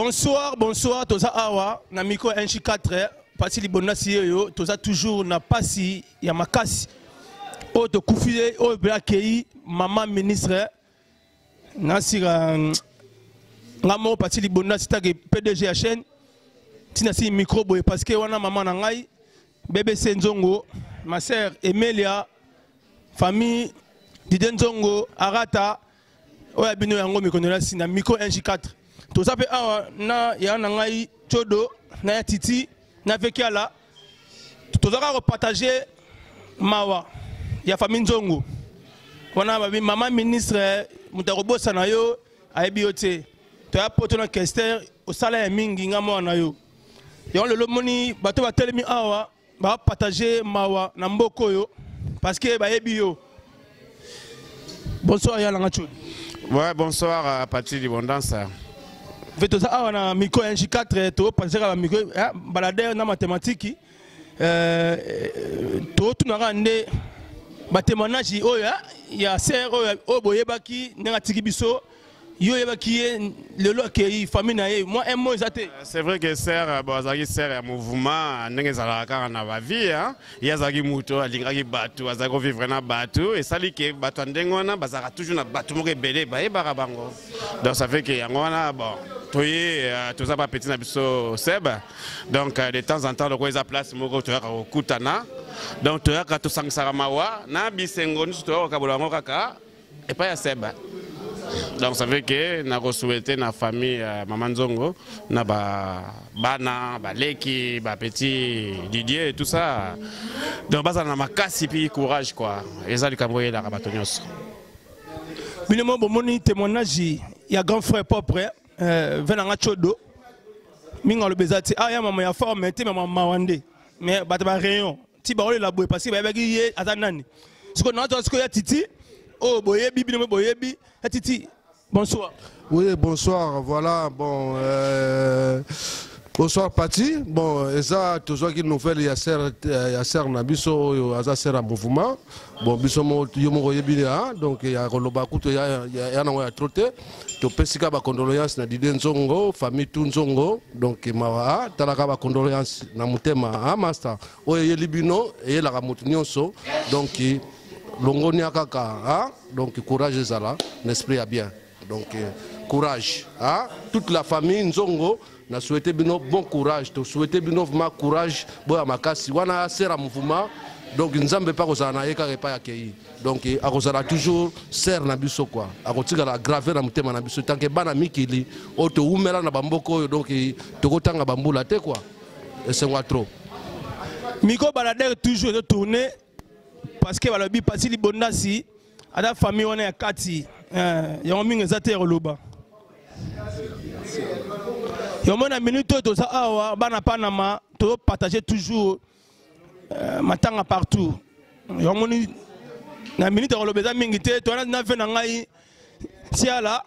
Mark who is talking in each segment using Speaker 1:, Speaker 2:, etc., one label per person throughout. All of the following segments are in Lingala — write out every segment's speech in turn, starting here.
Speaker 1: Bonsoir, bonsoir, toza awa, na miko NJ4, pasi libona siyo, toza toujours na pasi ya makasi. O to kufile, o blakei, maman ministre, nasira ngamo pasi libona sitake PDG ya chaîne, tina si micro boy parce que wana maman na ngai, bébé Senzongo, ma sœur Emelia, famille Diden Zongo, Arata, oya bino yango mikonela si na miko NJ4. Tout ça fait na ya nangai chodo na ya titi na vekiala tout ça repartager mawa ya famille Nzongo wana babi maman ministre mutarobosa na yo aibiote to ya poto na kester au sala ya mingi ngamo na yo ya le moni bato batelemi awa ba partager mawa na mboko yo parce que ba ebio. Bonsoir ya langa chodo.
Speaker 2: Ouais, bonsoir à partir du Bondance.
Speaker 1: Vetoza awa na micro NJ4 to passer la micro balader na mathématique to tunanga nde batémoignage oya ya sœur o boyebaki nga tiki biso yo yebaki lelo ke famille na ye moi un mot exact.
Speaker 2: C'est vrai que sœur bazaki sœur ya mouvement ndenge zalaka na ba vie hein yazaki muto alingaki batu azako vivre na batu et sali ke batu ndenge wana bazaka toujours na batu moko ebele ba yebaka bango donc ça fait que yango wana bon toye tout ça pas petit na biso seb donc de temps en temps le quoi place moko toyaka kokutana donc toyaka to sangsara mawa na bisengo nso toyaka bolango kaka et pas ya seb. Donc ça veut que nous avons souhaité la famille Maman Nzongo, na bana, leki, petit Didier et tout ça. Donc basa na makasi puis courage quoi. Et ça du Cameroun la rabatonios.
Speaker 1: Minimum bomoni témoignage ya grand frère propre venanga chodo. Minga le bezati ah ya maman ya forme te maman mawande. Mais bata ba rayon. Ti ba ole la boy parce que ba bagi ye azanani. Ce qu'on a ce que ya titi oh boyebi bino boyebi Titi, bonsoir.
Speaker 3: Oui, bonsoir. Voilà, bon. Bonsoir, Pati. Bon, et ça, toujours qu'il nous fait, il y a serre Nabiso, il y a serre à mouvement. Bon, Bissomo, Yomo Yebina, donc il y a Rolobaku, il y a un trotté. Tu peux si kaba condoléances na Diden Zongo, famille Tunzongo, donc Mawa, Talakaba condoléances na Mutema, Master. Oye Libino, et la Ramotunioso, donc. Longonia kaka, donc courage zala, l'esprit a bien, donc courage, toute la famille Nzongo n'a souhaité bino bon courage, tu souhaité bino vraiment courage, boya makasi, wana sera mouvement, donc nzambe pas kozana eka pas accueilli, donc akozala toujours ser na biso quoi, akotika la graver na mutema na biso, tant que bana mikili, oto umela na bamboko, donc tokotanga bambula te quoi, et c'est moi trop.
Speaker 1: Miko balader toujours de tourner. Parce que la vie passe libondasi à la famille on est à Kati yon mingi zate roloba yon mona minute to sa awa bana panama to partager toujours matanga partout yon moni na minute roloba za mingi te to na fe na ngai siala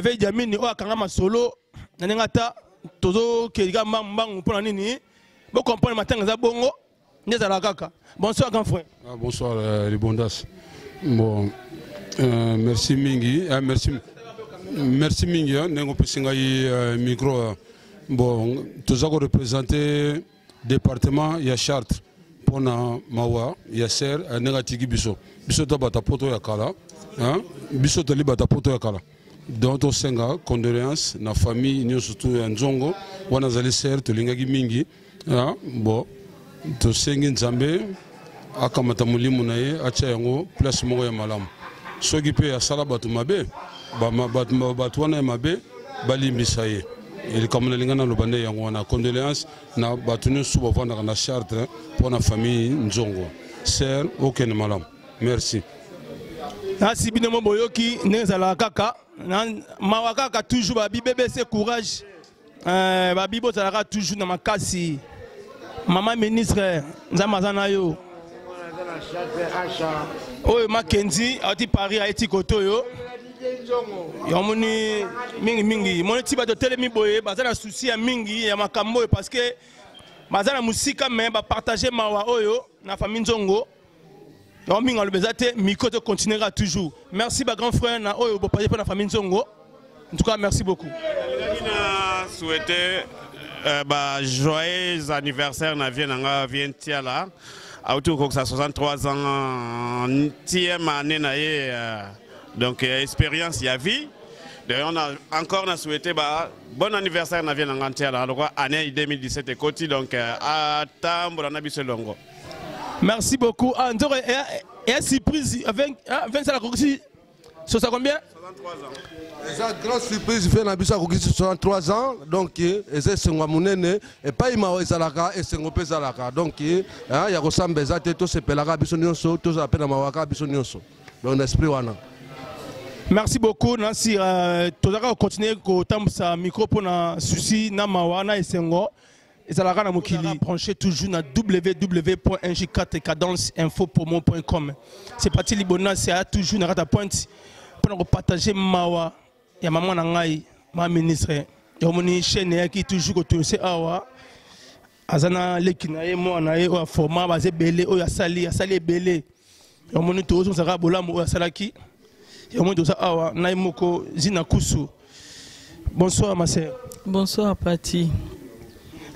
Speaker 1: ve jamini o akanga masolo na ngata tozo kelika mbang mpona nini bo comprendre matanga za bongo. Bonsoir grand frère.
Speaker 4: Bonsoir les bondas. Bon, merci Mingi. Merci Mingi. Nengo pesingai micro. Bon, tous avons représenté département ya Chartres. Pona mawa ya ser negatigi biso. Biso to bata poto ya kala. Biso to li bata poto ya kala. Donc to senga condoléances na famille nyo surtout ya Nzongo. Wana zali ser to lingaki Mingi. Bon. To sengi nzambe akamata mulimu na ye acha yango place moko ya malamu soki pe ya sala batu mabe batu wana ya mabe balimbisa ye ili kamuna lingana lobande yango wana condoléances na batu nyonso bavandaka na Chartres pour na famille Nzongo ser okene malamu merci.
Speaker 1: Nasi bino moboyoki nezala kaka mawa kaka toujours babi BBC courage babi bozalaka toujours na makasi. Maman ministre, Nzamazana yo. Oh, Mackenzie, a dit Paris, a été Kotoyo. Yamoni mingi. Mon petit bateau télémi boye, bazana souci à mingi, ya makambo parce que bazana musika mais ba partager mawa oyo na famille Nzongo. Yaminga le bezate, miko te continuera toujours. Merci ba grand frère na oyo bo partager pour la famille Nzongo. En tout cas, merci beaucoup.
Speaker 2: Je souhaite joyeux anniversaire na vie nanga vientia là. Autour de 63 ans, 10e année donc expérience y a vie. D'ailleurs on a encore souhaité bon anniversaire na vie nanga tia là. Alors année 2017 et côté donc à Tambour na biselongo.
Speaker 1: Merci beaucoup. Andoré et surprise avec ça la conclusion. Ça combien?
Speaker 2: 63 ans.
Speaker 3: C'est une grande surprise, il fait un 63 ans, donc c'est Sengwamunene, et pas Imao Zalaka et Sengopé Zalaka. Donc il y a Rossam Bezate, tous ces Pelaka, Bissonioso, tous à Penamawaka, Bissonioso. Donc l'esprit wana.
Speaker 1: Merci beaucoup, Nancy. Tu vas continuer à micro pour un souci, Namawana et Sengo. Et ça la mokili branché toujours na www.nj4cadenceinfo.com. C'est parti Libona, c'est toujours na rata pointe pour partager mawa ya maman nangai ma ministre. Ya moni chaîne qui toujours autorisé awa. Azana lekina ye mo na ye o format basé belé o ya sali belé. Ya moni tozo saka bolamu o ya salaki. Ya moni toza awa na moko zina kusu. Bonsoir ma sœur.
Speaker 5: Bonsoir Pati.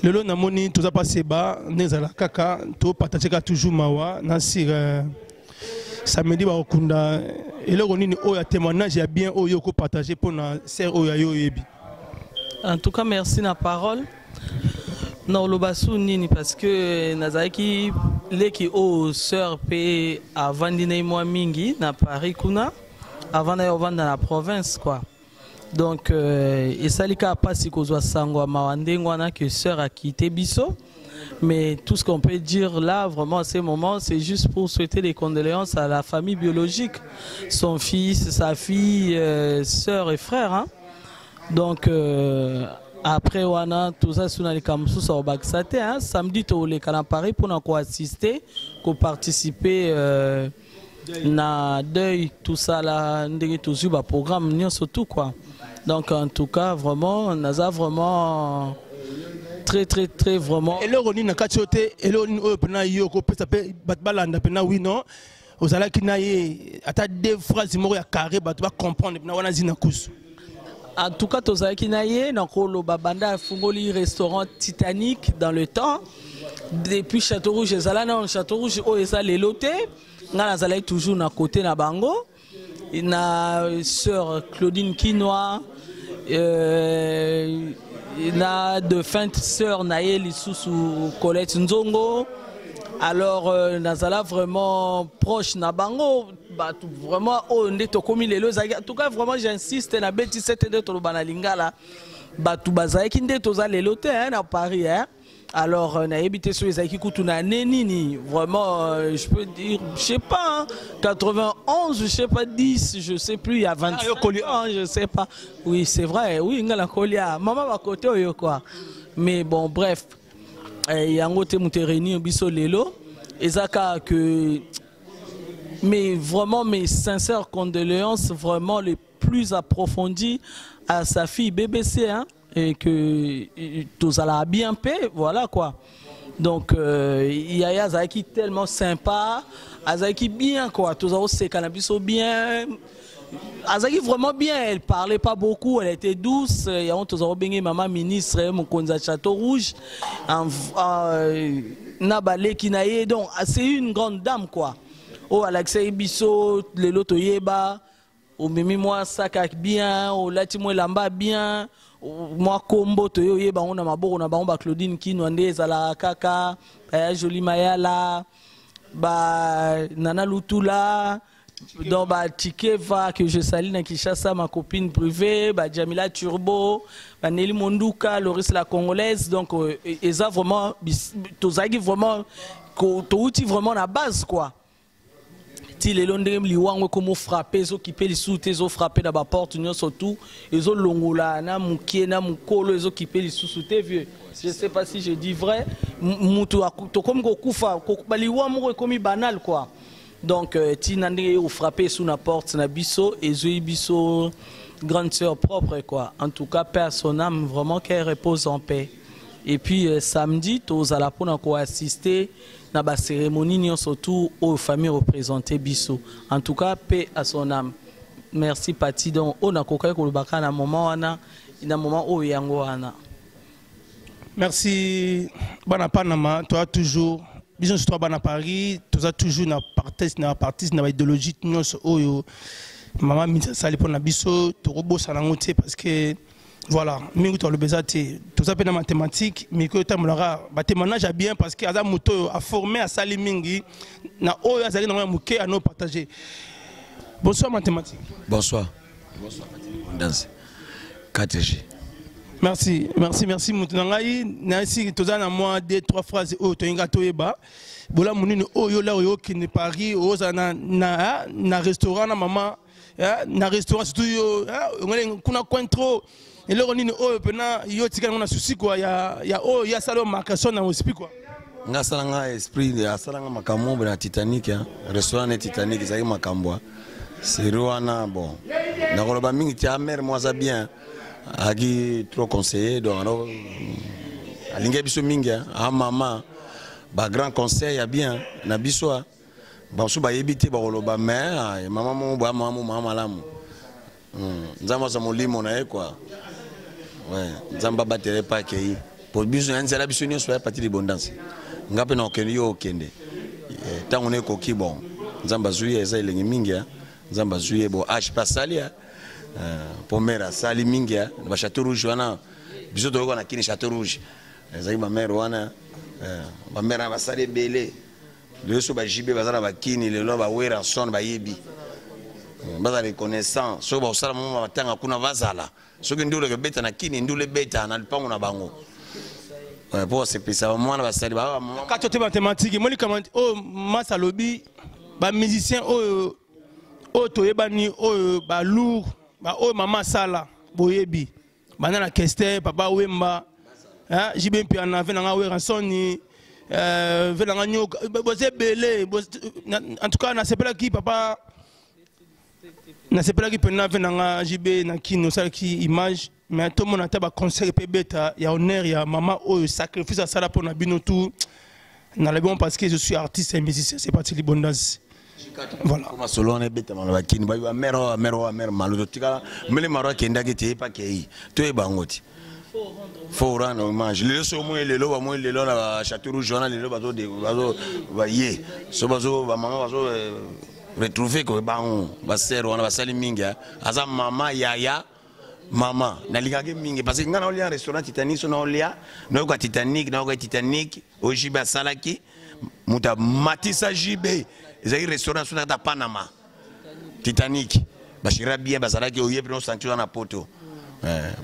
Speaker 1: Lelo namoni toza passé ba nezala kaka to partager toujours mawa na sir samedi ba okunda eloko nini oya témoignage ya bien oyo ko partager pour na sœur oya yo yebi.
Speaker 5: En tout cas merci na parole. Non lobasu nini parce que nazaki leki o sœur pe avandine moi mingi na Paris kuna avant na vanda na province quoi. Donc, et ça, les cas pas si qu'on soit sangwa mawandengwana que sœur a quitté Bisso. Mais tout ce qu'on peut dire là, vraiment, à ces moments, c'est juste pour souhaiter des condoléances à la famille biologique, son fils, sa fille, sœur et frère. Hein. Donc, après, wana tout ça, sur les campus, ça va hein. Samedi, tu les cas à Paris pour nous assister, pour participer. Na deuil tout ça là ndenge toujours ba programme ni surtout quoi. Donc en tout cas vraiment on a vraiment très vraiment
Speaker 1: et le roni na katiote et le roni pena yoko pesa pe batbalanda pena oui non ozala kinaye ata deux phrases moko ya carré bato ba comprendre pena wana zina kusu.
Speaker 5: En tout cas tozala kinaye na kolo babanda fungoli restaurant Titanic dans le temps depuis Château Rouge ezala na Château Rouge o eza leloté. Nga nazalaki toujours na côté na bango na sœur Claudine Kinoa na de feinte sœur Naël sous Colette Nzongo alors nazala vraiment proche na bango bah vraiment on est au commis les en tout cas vraiment j'insiste na beti cette de to bana lingala bah tout bazaki nde toza leloté hein na Paris hein. Alors, on a habité sur les Aïki Koutuna Nenini, vraiment, je peux dire, je sais pas, hein, 91, je sais pas, 10, je sais plus, il y a 25 ans, je sais pas. Oui, c'est vrai, oui, il y a la colia. Maman va côté, quoi. Mais bon, bref, il y a un côté Moutereni, un bisso lelo, et ça, que. Mais vraiment, mes sincères condoléances, vraiment les plus approfondies à sa fille BBC, hein. Et que tout ça a bien paix, voilà quoi. Donc Yaya Zaki tellement sympa, Azaki bien quoi, tout ça c'est cannabis bien. Azaki vraiment bien, elle parlait pas beaucoup, elle était douce. Il y a tout ça bien maman ministre mon konza Château Rouge, Nabale Kinaye, donc c'est une grande dame quoi. Oh Alexei Bisso, le loto yeba, au mimi moi sakak bien, au latimo lamba bien. Moi combo to yoye ba on a maboko na ba Claudine Kino nde ezala kaka Jolie Mayala ba Nana Lutula donc ba Tikeva que je salue na Kinshasa ma copine privée ba Jamila Turbo ba Nelly Monduka Loris la congolaise donc eza vraiment tozaki vraiment to outil vraiment la base quoi. Si les londres liwango comme frapper zo qui peut les sous zo frapper dans la porte union surtout et zo longola na mukie na mukolo zo qui peut les sous vieux je sais pas si je dis vrai mutu to comme ko kufa ko baliwango comme banal quoi donc ti nandé ou frapper sous la porte na biso et zo biso grande sœur propre quoi en tout cas père son âme vraiment qu'elle repose en paix et puis samedi tous à la pona ko assister na ba cérémonie surtout aux familles représentées biso en tout cas paix à son âme merci Pati. Donc on a coqué pour le bac na moment wana, na moment où yango wana.
Speaker 1: Merci bana Panama, toi toujours bisous sur toi bana Paris, tu as toujours na partis na idéologie nyonso oyo maman misa sali pour na biso to robo salangote parce que voilà, mingi to le bezate, tout ça na mathématiques, mais que tamolara ba témoignage a bien parce que aza moto a formé à sali mingi na oyo azali na muke à nous partager. Bonsoir mathématiques.
Speaker 6: Bonsoir. Bonsoir mathématiques. 4G.
Speaker 1: Merci, merci, merci. Moutonangaï, Nancy, tu as moi 2-3 phrases. Oh, tu as un gâteau eba. Bola mounine oh yo là yo qui ne Paris, oh na restaurant na maman, na restaurant surtout yo, on kuna cointro. Et là on dit oh pena yo tika on a souci quoi. Ya oh ya salon marcation na hospital quoi.
Speaker 6: Nga salanga esprit ya salanga makambo na Titanic restaurant na Titanic ça y makambo. C'est Rwanda bon. Na koloba mingi tia mère moi ça bien. Agi trop conseillé donc alors alinga biso mingi a maman ba grand conseil ya bien na biso ba so ba yebite ba koloba mais maman mo ba maman malamu nzamba za molimo na quoi ouais nzamba battere pa kei pour biso nzela biso nyonso ya partie de abondance ngape na okende yo okende tango ne ko ki bon nzamba zuye za ilengi mingi nzamba zuye bo h pasalia pour mère sali mingia ba château rouge wana biso to na kini château rouge ezali ba mère wana ba mère ba sali belé le so ba jibe bazala ba kini le lo ba wera son ba yebi baza reconnaissant so ba sala mama batanga kuna bazala so ke ndule ke beta na kini ndule beta na lipango na bango pour se pesa mwana ba sali ba
Speaker 1: kato te mathématique moi comment oh masa lobi ba musicien oh to yebani oh ba lourd ba oh maman sala boyebi banana keste papa wemba jibe mpi ana vena nga wera soni vena nga nyoka boze belé en tout cas na sepela ki papa na sepela ki pena vena nga jibe na kino sala ki image mais tout mon ata ba concert pe beta ya honneur ya maman oh sacrifice sala pour na bino tout na le bon parce que je suis artiste et musicien c'est parti libondas. Voilà.
Speaker 6: Comme solo on est bête malaba kini ba yo mère malo tika mele maro kenda ke pa kei to e bangoti faut rendre hommage le so mo le lo ba mo le lo na château rouge na le lo ba zo de ba ye so ba zo ba mama ba zo retrouver ko ba on ba sero na ba sali minga aza mama yaya mama na ligage mingi parce que ngana oli un restaurant Titanic so na olia no ko Titanic ojiba salaki muta matisa jibe ezali restaurant sur na Panama Titanic bashira bien bazalaki oyebi no sanctuaire na poto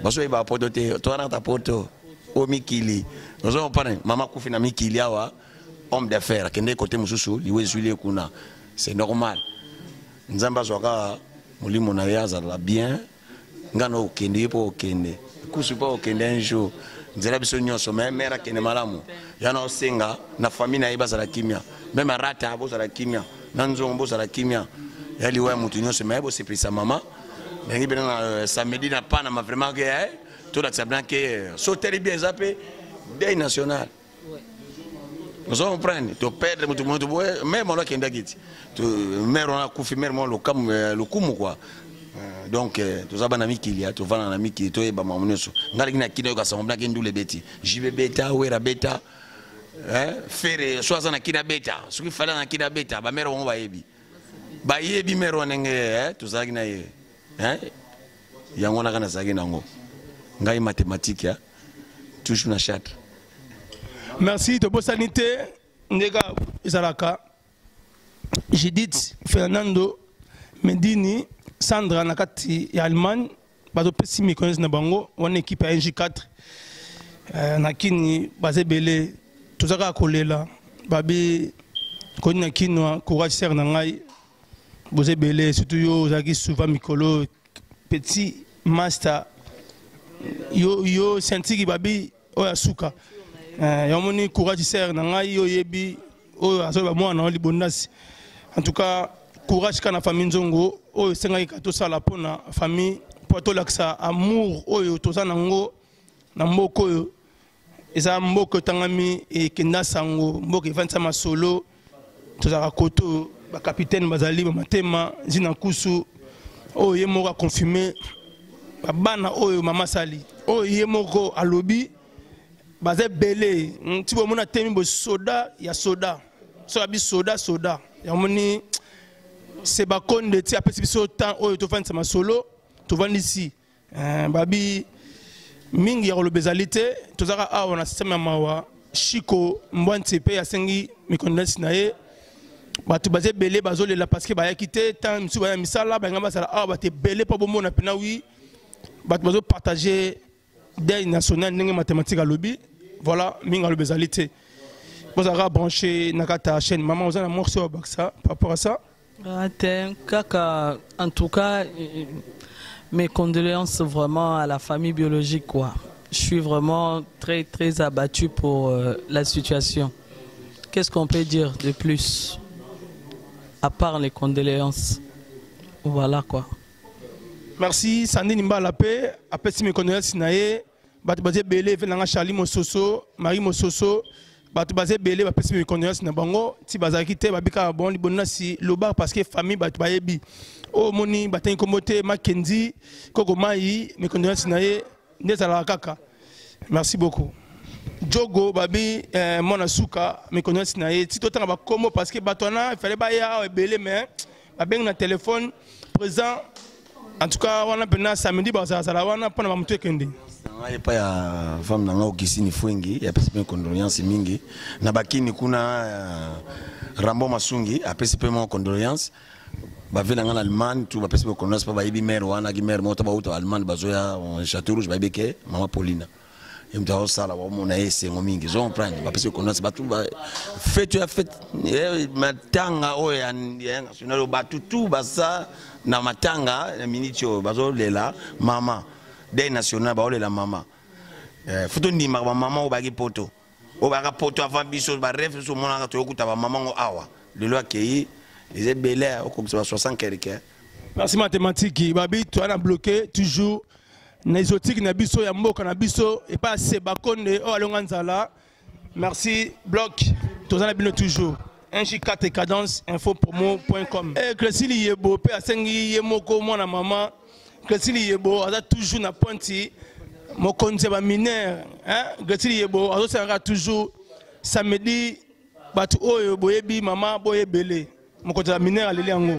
Speaker 6: baso e ba poto te to na ta poto o mikili nozo pana mama kufi na mikili awa homme d'affaires kende côté mususu liwezuli kuna c'est normal nzamba zoka molimo na yaza la bien ngano okende po okende kusu po okende un jour nzela biso nyonso mère kene malamu yana osenga na famille na iba za kimia même rata bo za kimia nanzo mbo za kimia yali wa mutu nyonso mais bo c'est maman bengi bena samedi na Panama vraiment que tout la sablan que sauter bien zappé deuil national nous on prend to perdre mutu même on la kenda giti to mère on a kufi mère mon le kumu quoi. Donc tous les amis qui y a tous les amis qui sont ba mamuneso ngali na kino ka sambla ke ndule beti jibe beta wera beta fere soaza na kina beta suki fala na kina beta ba mero on ba yebi mero nenge tuzaki na ye yango na kana saki nango ngai mathématique toujours na chatre.
Speaker 1: Merci de bosanité ndega izalaka Judith Fernando Medini Sandra nakati ya Allemagne bazo pesi mi connaissent na bango on équipe à NG4 nakini bazebele tozaka kolela babi koni nakino courage ser na ngai bozebele surtout yo zaki souvent mikolo petit master yo sentiki babi oya suka yamoni courage ser na ngai yo yebi oyo azoba mwana libondasi en tout cas courage kana famille nzongo oyo senga ka to sala pona famille po to laksa amour oyo to zanango na mboko oyo eza mboko tangami e kenda sango mboko evanta masolo to za koto ba capitaine bazali ba matema zina kusu oyo ye moko confirmé bana oyo mama sali oyo ye moko alobi baze belé ti bo mona temi bo soda ya soda so abi soda ya moni c'est bakonde ti apesi biso temps oyo to fanisa masolo to vandi ici babi mingi ya kolobezalité tozaka awa na système ya mawa Chico Mbwanti pe asengi mikondesi na ye batu baze belé bazolela parce que bayaki te tant misu baya misala banga basala awa bate belé pa bomona pena wi batu bazo partager des national ndenge mathématique à lobby voilà mingi kolobezalité vous avez branché nakata chaîne maman vous avez un morceau par rapport à ça
Speaker 5: kaka en tout cas mes condoléances vraiment à la famille biologique quoi. Je suis vraiment très abattu pour la situation. Qu'est-ce qu'on peut dire de plus à part les condoléances? Voilà quoi.
Speaker 1: Merci Sandy Nimba la paix. Après si mes condoléances naé, batu basé belé venanga Charlie Mososo, Marie Mososo, batu basé belé après si mes condoléances na bango, ti bazaki te babika bon libonna si loba parce que famille batu bayebi. Oh moni batin komote Mackenzie, Koko Mai, mes condoléances naé. Merci beaucoup. Jogo babi mona suka me connaissent na ye tito tanga ba komo parce que batona il fallait ba ya belé mais ba beng na téléphone présent en tout cas wana pena samedi ba ça la wana pona ba mutu kende
Speaker 6: ngai pa ya femme nanga okisini fwengi ya pesi pe condoléance mingi na bakini kuna Rambo Masungi a pesi pe mon condoléance ba vena ngana Allemagne tout ba pesi pe condoléance pa ba yibi mère wana ki mère mota ba uta Allemagne bazoya Château Rouge ba beke mama Paulina et m'ta sala wa mona ese ngomingi zo prendre ba pesi condoléance ba tout ba fête ya fête matanga o ya national ba tout ba ça na matanga na minitio bazo lela mama des national ba lela mama photo ndima ba mama o ba ki poto o ba ka poto avant biso ba rêve so mona to yokuta ba mama ngo awa le loi qui les belé au comme 60 quelques.
Speaker 1: Merci mathématique babi tu as bloqué toujours na exotique na biso ya mboka na biso et pas c'est bakonde o alonga nzala. Merci bloc tozana bino toujours NJ4 cadence infopromo.com. Et Cresili Yebo pe asengi yemoko mwana mama Cresili Yebo aza toujours na pointi mokonze ba mineur hein Cresili Yebo azo sera toujours samedi batu oyo boyebi mama boyebele mokonze ba mineur aleli yango.